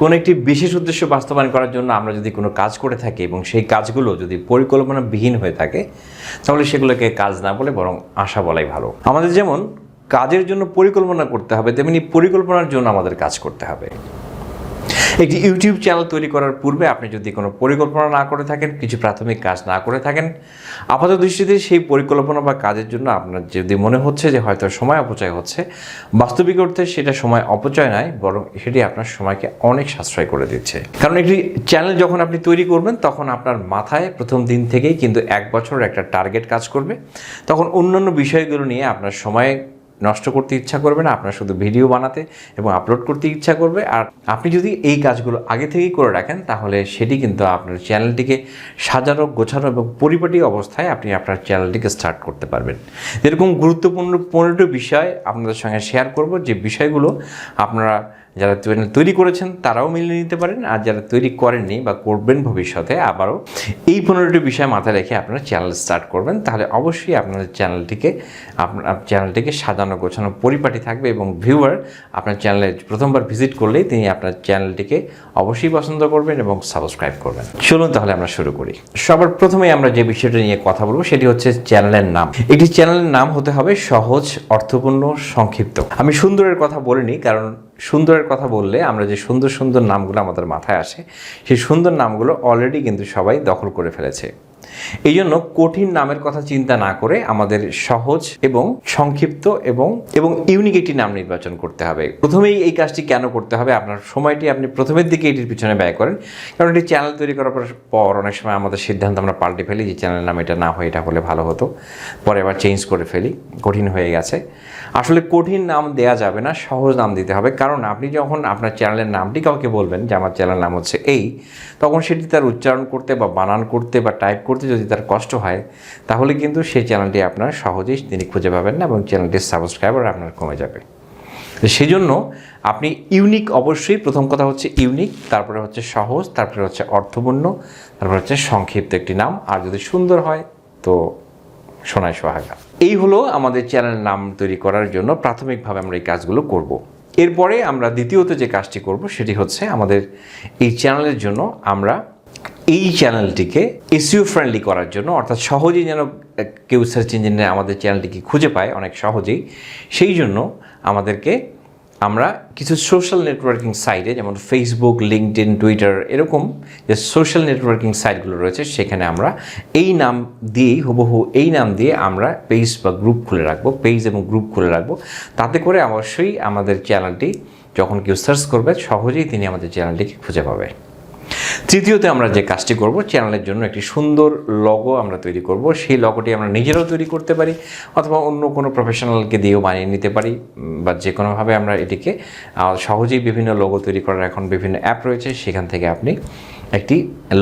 কোনো একটি বিশেষ উদ্দেশ্য বাস্তবায়ন করার জন্য আমরা যদি কোনো কাজ করে থাকি এবং সেই কাজগুলো যদি পরিকল্পনাবিহীন হয়ে থাকে তাহলে সেগুলোকে কাজ না বলে বরং আশা বলাই ভালো। আমাদের যেমন কাজের জন্য পরিকল্পনা করতে হবে, তেমনি পরিকল্পনার জন্য আমাদের কাজ করতে হবে। একটি ইউটিউব চ্যানেল তৈরি করার পূর্বে আপনি যদি কোনো পরিকল্পনা না করে থাকেন, কিছু প্রাথমিক কাজ না করে থাকেন, আপাতত দৃষ্টিতে সেই পরিকল্পনা বা কাজের জন্য আপনার যদি মনে হচ্ছে যে হয়তো সময় অপচয় হচ্ছে, বাস্তবিক অর্থে সেটা সময় অপচয় নয়, বরং সেটি আপনার সময়কে অনেক সাশ্রয় করে দিচ্ছে। কারণ একটি চ্যানেল যখন আপনি তৈরি করবেন তখন আপনার মাথায় প্রথম দিন থেকেই কিন্তু 1 বছরের একটা টার্গেট কাজ করবে। তখন অন্যান্য বিষয়গুলো নিয়ে আপনার সময় নষ্ট করতে ইচ্ছা করবে না, আপনার শুধু ভিডিও বানাতে এবং আপলোড করতে ইচ্ছা করবে। আর আপনি যদি এই কাজগুলো আগে থেকেই করে রাখেন তাহলে সেটি কিন্তু আপনার চ্যানেলটিকে সাজানো, গোছানো এবং পরিপাটি অবস্থায় আপনি আপনার চ্যানেলটিকে স্টার্ট করতে পারবেন। এরকম গুরুত্বপূর্ণ 15টি বিষয় আপনাদের সঙ্গে শেয়ার করব, যে বিষয়গুলো আপনারা যারা চ্যানেল তৈরি করেছেন তারাও মিলে নিতে পারেন, আর যারা তৈরি করেননি বা করবেন ভবিষ্যতে আবারও এই 15টি বিষয় মাথায় রেখে আপনারা চ্যানেল স্টার্ট করবেন, তাহলে অবশ্যই আপনাদের চ্যানেলটিকে সাজানো, গোছানো, পরিপাটি থাকবে এবং ভিউয়ার আপনার চ্যানেলে প্রথমবার ভিজিট করলেই তিনি আপনার চ্যানেলটিকে অবশ্যই পছন্দ করবেন এবং সাবস্ক্রাইব করবেন। চলুন তাহলে আমরা শুরু করি। সবার প্রথমেই আমরা যে বিষয়টা নিয়ে কথা বলবো সেটি হচ্ছে চ্যানেলের নাম। একটি চ্যানেলের নাম হতে হবে সহজ, অর্থপূর্ণ, সংক্ষিপ্ত। আমি সুন্দরের কথা বলিনি, কারণ সুন্দরের কথা বললে আমরা যে সুন্দর সুন্দর নামগুলো আমাদের মাথায় আসে সেই সুন্দর নামগুলো অলরেডি কিন্তু সবাই দখল করে ফেলেছে। এই জন্য কঠিন নামের কথা চিন্তা না করে আমাদের সহজ এবং সংক্ষিপ্ত এবং ইউনিক একটি নাম নির্বাচন করতে হবে। প্রথমেই এই কাজটি কেন করতে হবে? আপনার সময়টি আপনি প্রথমের দিকে এটির পিছনে ব্যয় করেন, কারণ এটি চ্যানেল তৈরি করার পর অনেক সময় আমাদের সিদ্ধান্ত আমরা পাল্টে ফেলি যে চ্যানেলের নাম এটা না হয় এটা হলে ভালো হতো, পরে আবার চেঞ্জ করে ফেলি, কঠিন হয়ে গেছে। আসলে কঠিন নাম দেয়া যাবে না, সহজ নাম দিতে হবে। কারণ আপনি যখন আপনার চ্যানেলের নামটি কাউকে বলবেন যে আমার চ্যানেলের নাম হচ্ছে এই, তখন সেটি তার উচ্চারণ করতে বা বানান করতে বা টাইপ করতে যদি তার কষ্ট হয় তাহলে কিন্তু সেই চ্যানেলটি আপনার সহজেই তিনি খুঁজে পাবেন না এবং চ্যানেলটির সাবস্ক্রাইবার আপনার কমে যাবে। তো সেই জন্য আপনি ইউনিক, অবশ্যই প্রথম কথা হচ্ছে ইউনিক, তারপরে হচ্ছে সহজ, তারপরে হচ্ছে অর্থপূর্ণ, তারপরে হচ্ছে সংক্ষিপ্ত একটি নাম, আর যদি সুন্দর হয় তো সোনায় সোহাগা। এই হলো আমাদের চ্যানেলের নাম তৈরি করার জন্য প্রাথমিকভাবে আমরা এই কাজগুলো করব। এরপরে আমরা দ্বিতীয়ত যে কাজটি করব সেটি হচ্ছে আমাদের এই চ্যানেলের জন্য আমরা এই চ্যানেলটিকে এসইও ফ্রেন্ডলি করার জন্য, অর্থাৎ সহজেই যেন কেউ সার্চ ইঞ্জিনে আমাদের চ্যানেলটিকে খুঁজে পায় অনেক সহজেই, সেই জন্য আমরা কিছু সোশ্যাল নেটওয়ার্কিং সাইটে, যেমন ফেসবুক, লিঙ্কডইন, টুইটার, এরকম যে সোশ্যাল নেটওয়ার্কিং সাইটগুলো রয়েছে সেখানে আমরা এই নাম দিয়েই, হুবহু এই নাম দিয়ে আমরা পেজ বা গ্রুপ খুলে রাখবো, পেজ এবং গ্রুপ খুলে রাখবো। তাতে করে অবশ্যই আমাদের চ্যানেলটি যখন কেউ সার্চ করবে সহজেই তিনি আমাদের চ্যানেলটিকে খুঁজে পাবে। তৃতীয়তে আমরা যে কাজটি করব, চ্যানেলের জন্য একটি সুন্দর লগো আমরা তৈরি করব। সেই লগোটি আমরা নিজেরাও তৈরি করতে পারি অথবা অন্য কোনো প্রফেশনালকে দিয়েও বানিয়ে নিতে পারি, বা যে কোনোভাবে আমরা এটিকে সহজেই বিভিন্ন লগো তৈরি করার এখন বিভিন্ন অ্যাপ রয়েছে, সেখান থেকে আপনি একটি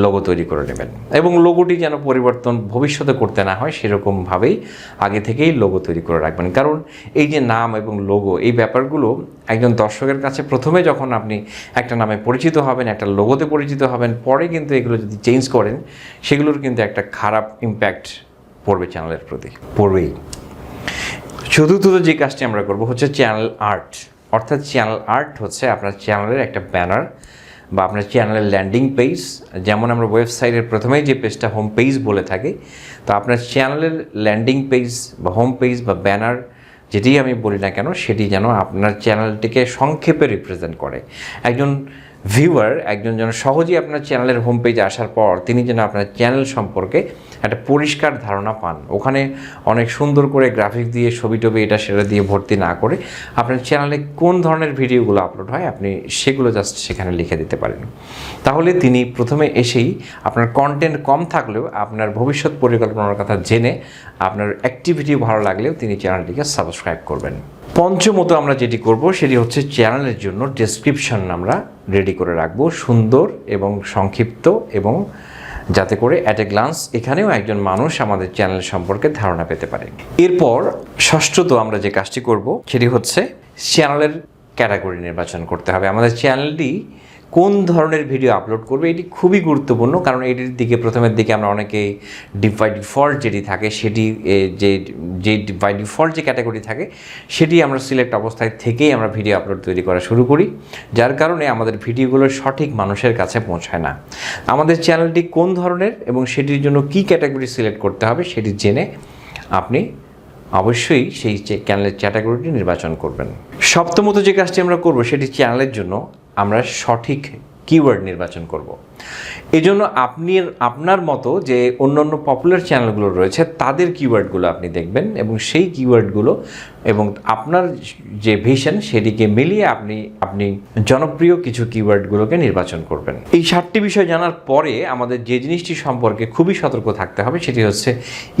লোগো তৈরি করে নেবেন এবং লোগোটি যেন পরিবর্তন ভবিষ্যতে করতে না হয় সেরকমভাবেই আগে থেকেই লোগো তৈরি করে রাখবেন। কারণ এই যে নাম এবং লোগো, এই ব্যাপারগুলো একজন দর্শকের কাছে প্রথমে যখন আপনি একটা নামে পরিচিত হবেন, একটা লোগোতে পরিচিত হবেন, পরে কিন্তু এগুলো যদি চেঞ্জ করেন সেগুলোর কিন্তু একটা খারাপ ইম্প্যাক্ট পড়বে চ্যানেলের প্রতি, পড়বেই। চতুর্থত যে কাজটি আমরা করব হচ্ছে চ্যানেল আর্ট। অর্থাৎ চ্যানেল আর্ট হচ্ছে আপনার চ্যানেলের একটা ব্যানার বা আপনার চ্যানেলের ল্যান্ডিং পেজ। যেমন আমরা ওয়েবসাইটের প্রথমেই যে পেজটা হোম পেজ বলে থাকি, তো আপনার চ্যানেলের ল্যান্ডিং পেজ বা হোম পেজ বা ব্যানার, যেটি আমি বলি না কেন, সেটি যেন আপনার চ্যানেলটিকে সংক্ষেপে রিপ্রেজেন্ট করে। একজন যেন সহজেই আপনার চ্যানেলের হোম পেজে আসার পর তিনি যেন আপনার চ্যানেল সম্পর্কে একটা পরিষ্কার ধারণা পান। ওখানে অনেক সুন্দর করে গ্রাফিক্স দিয়ে, ছবি টবি এটা সেটা দিয়ে ভর্তি না করে আপনার চ্যানেলে কোন ধরনের ভিডিওগুলো আপলোড হয় আপনি সেগুলো জাস্ট সেখানে লিখে দিতে পারেন। তাহলে তিনি প্রথমে এসেই আপনার কন্টেন্ট কম থাকলেও আপনার ভবিষ্যৎ পরিকল্পনার কথা জেনে আপনার অ্যাক্টিভিটি ভালো লাগলেও তিনি চ্যানেলটিকে সাবস্ক্রাইব করবেন। পঞ্চমত আমরা যেটি করব সেটি হচ্ছে চ্যানেলের জন্য ডেসক্রিপশন আমরা রেডি করে রাখবো, সুন্দর এবং সংক্ষিপ্ত, এবং যাতে করে অ্যাট এ গ্লান্স এখানেও একজন মানুষ আমাদের চ্যানেল সম্পর্কে ধারণা পেতে পারে। এরপর ষষ্ঠত আমরা যে কাজটি করব সেটি হচ্ছে চ্যানেলের ক্যাটাগরি নির্বাচন করতে হবে। আমাদের চ্যানেলটি কোন ধরনের ভিডিও আপলোড করবে এটি খুবই গুরুত্বপূর্ণ, কারণ এটির দিকে প্রথমের দিকে আমরা অনেকেই বাই ডিফল্ট যেটি থাকে সেটি যে বাই ডিফল্ট যে ক্যাটাগরি থাকে সেটি আমরা সিলেক্ট অবস্থায় থেকেই আমরা ভিডিও আপলোড তৈরি করা শুরু করি, যার কারণে আমাদের ভিডিওগুলো সঠিক মানুষের কাছে পৌঁছায় না। আমাদের চ্যানেলটি কোন ধরনের এবং সেটির জন্য কী ক্যাটাগরি সিলেক্ট করতে হবে সেটি জেনে আপনি অবশ্যই সেই চ্যানেলের ক্যাটাগরিটি নির্বাচন করবেন। সপ্তমত যে কাজটি আমরা করব সেটি চ্যানেলের জন্য আমরা সঠিক কিওয়ার্ড নির্বাচন করব। এই জন্য আপনার মতো যে অন্যান্য পপুলার চ্যানেলগুলো রয়েছে তাদের কিওয়ার্ডগুলো আপনি দেখবেন এবং সেই কিওয়ার্ডগুলো এবং আপনার যে ভিশন সেটিকে মিলিয়ে আপনি জনপ্রিয় কিছু কিওয়ার্ডগুলোকে নির্বাচন করবেন। এই 7টি বিষয় জানার পরে আমাদের যে জিনিসটি সম্পর্কে খুবই সতর্ক থাকতে হবে সেটি হচ্ছে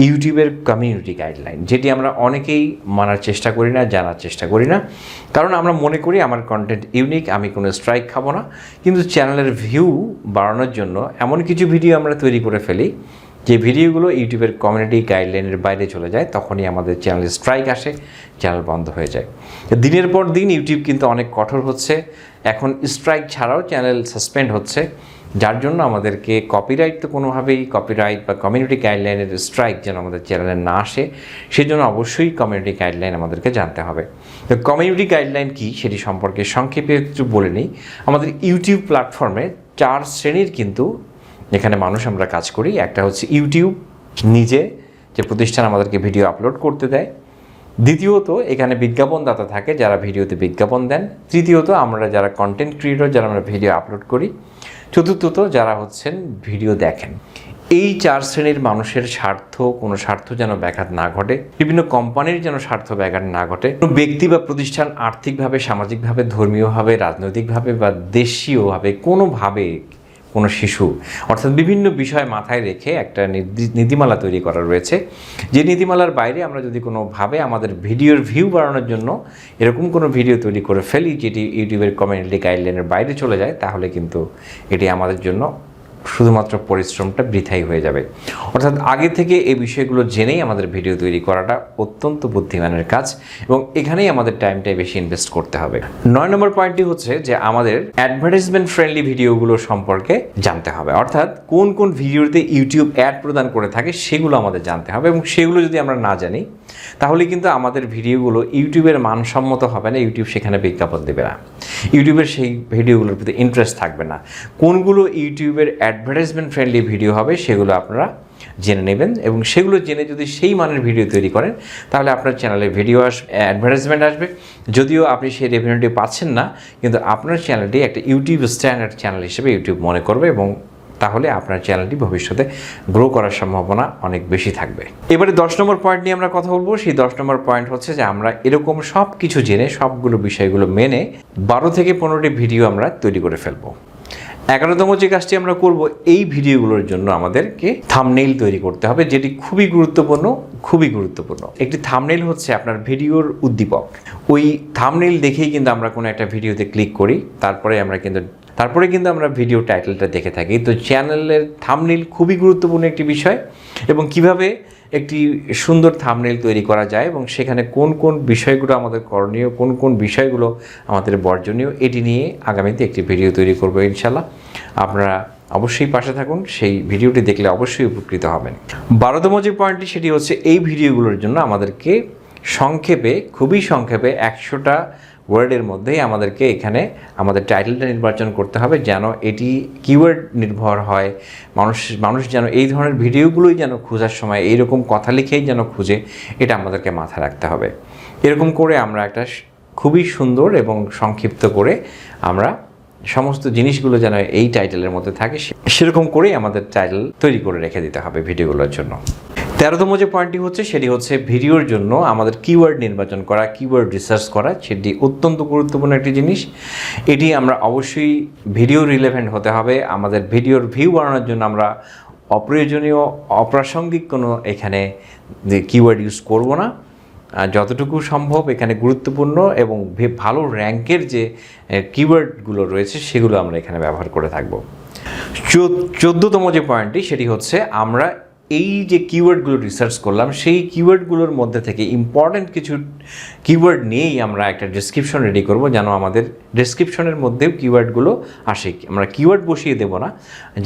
ইউটিউবের কমিউনিটি গাইডলাইন, যেটি আমরা অনেকেই মানার চেষ্টা করি না, জানার চেষ্টা করি না, কারণ আমরা মনে করি আমার কন্টেন্ট ইউনিক, আমি কোনো স্ট্রাইক খাবো না। কিন্তু চ্যানেলের ভিউ বাড়ানোর জন্য এমন কিছু ভিডিও আমরা তৈরি করে ফেলি যে ভিডিওগুলো ইউটিউবের কমিউনিটি গাইডলাইনের বাইরে চলে যায়, তখনই আমাদের চ্যানেলে স্ট্রাইক আসে, চ্যানেল বন্ধ হয়ে যায়। দিনের পর দিন ইউটিউব কিন্তু অনেক কঠোর হচ্ছে, এখন স্ট্রাইক ছাড়াও চ্যানেল সাসপেন্ড হচ্ছে, যার জন্য আমাদেরকে কপিরাইট তো কোনোভাবেই কপিরাইট বা কমিউনিটি গাইডলাইনের স্ট্রাইক যেন আমাদের চ্যানেলে না আসে সেজন্য অবশ্যই কমিউনিটি গাইডলাইন আমাদেরকে জানতে হবে। তো কমিউনিটি গাইডলাইন কী সেটি সম্পর্কে সংক্ষেপে একটু বলে নিই। আমাদের ইউটিউব প্ল্যাটফর্মে 4 শ্রেণীর কিন্তু এখানে মানুষ আমরা কাজ করি। একটা হচ্ছে ইউটিউব নিজে, যে প্রতিষ্ঠান আমাদেরকে ভিডিও আপলোড করতে দেয়। দ্বিতীয়ত এখানে বিজ্ঞাপনদাতা থাকে যারা ভিডিওতে বিজ্ঞাপন দেন। তৃতীয়ত আমরা যারা কন্টেন্ট ক্রিয়েটর, যারা আমরা ভিডিও আপলোড করি। চতুর্থত যারা হচ্ছেন ভিডিও দেখেন। এই 4 শ্রেণীর মানুষের কোনো স্বার্থ যেন ব্যাঘাত না ঘটে, বিভিন্ন কোম্পানির যেন স্বার্থ ব্যাঘাত না ঘটে, কোনো ব্যক্তি বা প্রতিষ্ঠান আর্থিকভাবে, সামাজিকভাবে, ধর্মীয়ভাবে, রাজনৈতিকভাবে বা দেশীয়ভাবে কোনোভাবে কোনো শিশু, অর্থাৎ বিভিন্ন বিষয় মাথায় রেখে একটা নীতিমালা তৈরি করা রয়েছে। যে নীতিমালার বাইরে আমরা যদি কোনোভাবে আমাদের ভিডিওর ভিউ বাড়ানোর জন্য এরকম কোনো ভিডিও তৈরি করে ফেলি যেটি ইউটিউবের কমিউনিটি গাইডলাইনের বাইরে চলে যায়, তাহলে কিন্তু এটি আমাদের জন্য শুধুমাত্র পরিশ্রমটা বৃথাই হয়ে যাবে। অর্থাৎ আগে থেকে এই বিষয়গুলো জেনেই আমাদের ভিডিও তৈরি করাটা অত্যন্ত বুদ্ধিমানের কাজ এবং এখানেই আমাদের টাইমটাই বেশি ইনভেস্ট করতে হবে। 9 নম্বর পয়েন্টটি হচ্ছে যে আমাদের অ্যাডভার্টাইজমেন্ট ফ্রেন্ডলি ভিডিওগুলো সম্পর্কে জানতে হবে। অর্থাৎ কোন কোন ভিডিওতে ইউটিউব অ্যাড প্রদান করে থাকে সেগুলো আমাদের জানতে হবে এবং সেগুলো যদি আমরা না জানি তাহলে কিন্তু আমাদের ভিডিওগুলো ইউটিউবের মানসম্মত হবে না, ইউটিউব সেখানে বিজ্ঞাপন দেবে না, ইউটিউবের সেই ভিডিওগুলোর প্রতি ইন্টারেস্ট থাকবে না। কোনগুলো ইউটিউবের অ্যাডভার্টাইজমেন্ট ফ্রেন্ডলি ভিডিও হবে সেগুলো আপনারা জেনে নেবেন এবং সেগুলো জেনে যদি সেই মানের ভিডিও তৈরি করেন তাহলে আপনার চ্যানেলে ভিডিও অ্যাডভার্টাইজমেন্ট আসবে। যদিও আপনি সেই রেভিনিউটি পাচ্ছেন না, কিন্তু আপনার চ্যানেলটি একটা ইউটিউব স্ট্যান্ডার্ড চ্যানেল হিসেবে ইউটিউব মনে করবে এবং তাহলে আপনার চ্যানেলটি ভবিষ্যতে গ্রো করার সম্ভাবনা অনেক বেশি থাকবে। এবারে 10 নম্বর পয়েন্ট নিয়ে আমরা কথা বলবো। সেই 10 নম্বর পয়েন্ট হচ্ছে যে আমরা এরকম সব কিছু জেনে সবগুলো বিষয়গুলো মেনে 12 থেকে 15টি ভিডিও আমরা তৈরি করে ফেলবো। 11তম যে কাজটি আমরা করব, এই ভিডিওগুলোর জন্য আমাদেরকে থাম্বনেইল তৈরি করতে হবে, যেটি খুবই গুরুত্বপূর্ণ। একটি থাম্বনেইল হচ্ছে আপনার ভিডিওর উদ্দীপক। ওই থাম্বনেইল দেখেই কিন্তু আমরা কোনো একটা ভিডিওতে ক্লিক করি, তারপরে কিন্তু আমরা ভিডিও টাইটেলটা দেখে থাকি। তো চ্যানেলের থাম্বনেইল খুবই গুরুত্বপূর্ণ একটি বিষয় এবং কিভাবে একটি সুন্দর থাম্বনেইল তৈরি করা যায় এবং সেখানে কোন কোন বিষয়গুলো আমাদের করণীয়, কোন কোন বিষয়গুলো আমাদের বর্জনীয়, এটি নিয়ে আগামীতে একটি ভিডিও তৈরি করবো ইনশাল্লাহ। আপনারা অবশ্যই পাশে থাকুন, সেই ভিডিওটি দেখলে অবশ্যই উপকৃত হবেন। 12তম যে পয়েন্টটি সেটি হচ্ছে এই ভিডিওগুলোর জন্য আমাদেরকে খুবই সংক্ষেপে 100টা ওয়ার্ডের মধ্যেই আমাদেরকে এখানে আমাদের টাইটেলটা নির্বাচন করতে হবে, যেন এটি কিওয়ার্ড নির্ভর হয়। মানুষ যেন এই ধরনের ভিডিওগুলোই যেন খোঁজার সময় এইরকম কথা লিখেই যেন খুঁজে, এটা আমাদেরকে মাথায় রাখতে হবে। এরকম করে আমরা একটা খুবই সুন্দর এবং সংক্ষিপ্ত করে আমরা সমস্ত জিনিসগুলো যেন এই টাইটেলের মধ্যে থাকে সেরকম করেই আমাদের টাইটেল তৈরি করে রেখে দিতে হবে ভিডিওগুলোর জন্য। 13তম যে পয়েন্টটি হচ্ছে সেটি হচ্ছে ভিডিওর জন্য আমাদের কিওয়ার্ড নির্বাচন করা, কিওয়ার্ড রিসার্চ করা, সেটি অত্যন্ত গুরুত্বপূর্ণ একটি জিনিস। এটি আমরা অবশ্যই ভিডিও রিলেভেন্ট হতে হবে। আমাদের ভিডিওর ভিউ বাড়ানোর জন্য আমরা অপ্রয়োজনীয় অপ্রাসঙ্গিক কোনো এখানে কিওয়ার্ড ইউজ করব না। যতটুকু সম্ভব এখানে গুরুত্বপূর্ণ এবং ভালো র্যাঙ্কের যে কিওয়ার্ডগুলো রয়েছে সেগুলো আমরা এখানে ব্যবহার করে থাকব। 14তম যে পয়েন্টটি সেটি হচ্ছে আমরা এই যে কিওয়ার্ডগুলো রিসার্চ করলাম সেই কিওয়ার্ডগুলোর মধ্যে থেকে ইম্পর্ট্যান্ট কিছু কিওয়ার্ড নিয়েই আমরা একটা ডেসক্রিপশন রেডি করব, যেন আমাদের ডেসক্রিপশনের মধ্যেও কিওয়ার্ডগুলো আসে। আমরা কিওয়ার্ড বসিয়ে দেব না,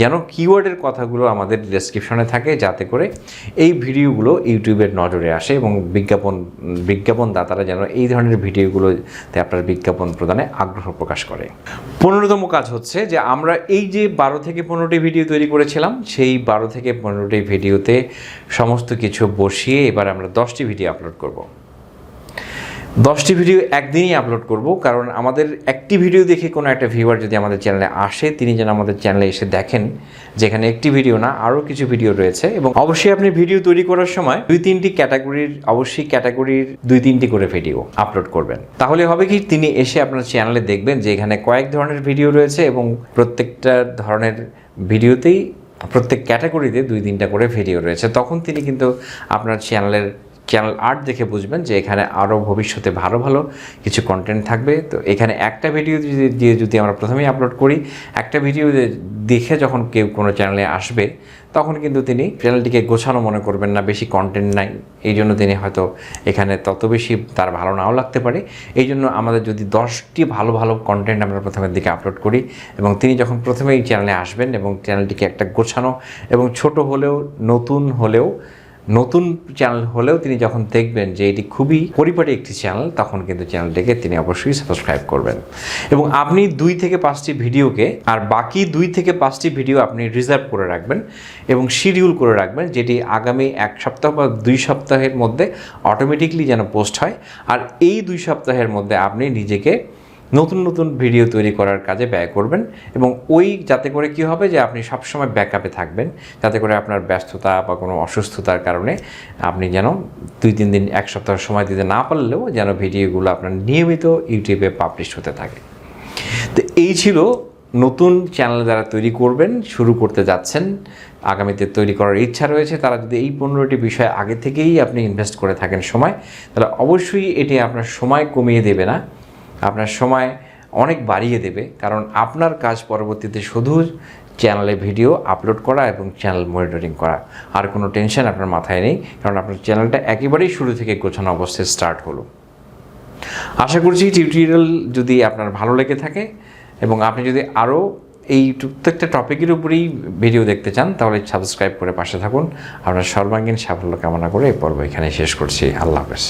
যেন কিওয়ার্ডের কথাগুলো আমাদের ডেসক্রিপশনে থাকে, যাতে করে এই ভিডিওগুলো ইউটিউবের নজরে আসে এবং বিজ্ঞাপনদাতারা যেন এই ধরনের ভিডিওগুলোতে আপনার বিজ্ঞাপন প্রদানে আগ্রহ প্রকাশ করে। 15তম কাজ হচ্ছে যে আমরা এই যে 12 থেকে 15টি ভিডিও তৈরি করেছিলাম, সেই 12 থেকে 15টি ভিডিওতে সমস্ত কিছু বসিয়ে এবার আমরা 10টি ভিডিও আপলোড করব। 10টি ভিডিও একদিনই আপলোড করব, কারণ আমাদের একটি ভিডিও দেখে কোনো একটা ভিউয়ার যদি আমাদের চ্যানেলে আসে, তিনি যেন আমাদের চ্যানেলে এসে দেখেন যেখানে একটি ভিডিও না আরও কিছু ভিডিও রয়েছে। এবং অবশ্যই আপনি ভিডিও তৈরি করার সময় 2-3টি ক্যাটাগরির 2-3টি করে ভিডিও আপলোড করবেন। তাহলে হবে কি, তিনি এসে আপনার চ্যানেলে দেখবেন যে এখানে কয়েক ধরনের ভিডিও রয়েছে এবং প্রত্যেকটা ধরনের ভিডিওতেই প্রত্যেক ক্যাটাগরিতে 2-3টা করে ভিডিও রয়েছে। তখন তিনি কিন্তু আপনার চ্যানেল আর্ট দেখে বুঝবেন যে এখানে আরও ভবিষ্যতে ভালো ভালো কিছু কন্টেন্ট থাকবে। তো এখানে একটা ভিডিও দিয়ে যদি আমরা প্রথমেই আপলোড করি, একটা ভিডিও দেখে যখন কেউ কোনো চ্যানেলে আসবে তখন কিন্তু তিনি চ্যানেলটিকে গোছানো মনে করবেন না, বেশি কন্টেন্ট নাই, এই জন্য তিনি হয়তো এখানে তত বেশি তার ভালো নাও লাগতে পারে। এই জন্য আমাদের যদি 10টি ভালো ভালো কন্টেন্ট আমরা প্রথমের দিকে আপলোড করি এবং তিনি যখন প্রথমেই চ্যানেলে আসবেন এবং চ্যানেলটিকে একটা গোছানো এবং ছোট হলেও নতুন চ্যানেল হলেও তিনি যখন দেখবেন যে এটি খুবই পরিপাটি একটি চ্যানেল, তখন কিন্তু চ্যানেলটিকে তিনি অবশ্যই সাবস্ক্রাইব করবেন। এবং আপনি 2 থেকে 5টি ভিডিওকে আর বাকি 2 থেকে 5টি ভিডিও আপনি রিজার্ভ করে রাখবেন এবং শিডিউল করে রাখবেন, যেটি আগামী 1 সপ্তাহ বা 2 সপ্তাহের মধ্যে অটোমেটিকলি যেন পোস্ট হয়। আর এই 2 সপ্তাহের মধ্যে আপনি নিজেকে নতুন ভিডিও তৈরি করার কাজে ব্যয় করবেন এবং যাতে করে কি হবে যে আপনি সবসময় ব্যাকআপে থাকবেন, যাতে করে আপনার ব্যস্ততা বা কোনো অসুস্থতার কারণে আপনি যেন 2-3 দিন 1 সপ্তাহ সময় দিতে না পারলেও যেন ভিডিওগুলো আপনার নিয়মিত ইউটিউবে পাবলিশ হতে থাকে। তো এই ছিল নতুন চ্যানেল যারা তৈরি করবেন, শুরু করতে যাচ্ছেন, আগামীতে তৈরি করার ইচ্ছা রয়েছে, তারা যদি এই 15টি বিষয় আগে থেকেই আপনি ইনভেস্ট করে থাকেন সময়, তাহলে অবশ্যই এটি আপনার সময় কমিয়ে দেবে না, আপনার সময় অনেক বাড়িয়ে দেবে। কারণ আপনার কাজ পরবর্তীতে শুধু চ্যানেলে ভিডিও আপলোড করা এবং চ্যানেল মনিটরিং করা, আর কোনো টেনশন আপনার মাথায় নেই, কারণ আপনার চ্যানেলটা একেবারেই শুরু থেকে গোছানো অবস্থায় স্টার্ট হলো। আশা করছি টিউটোরিয়াল যদি আপনার ভালো লেগে থাকে এবং আপনি যদি আরও এই প্রত্যেকটা টপিকের উপরেই ভিডিও দেখতে চান, তাহলে সাবস্ক্রাইব করে পাশে থাকুন। আপনার সর্বাঙ্গীন সাফল্য কামনা করে এই পর্ব এখানে শেষ করছি। আল্লাহ হাফেজ।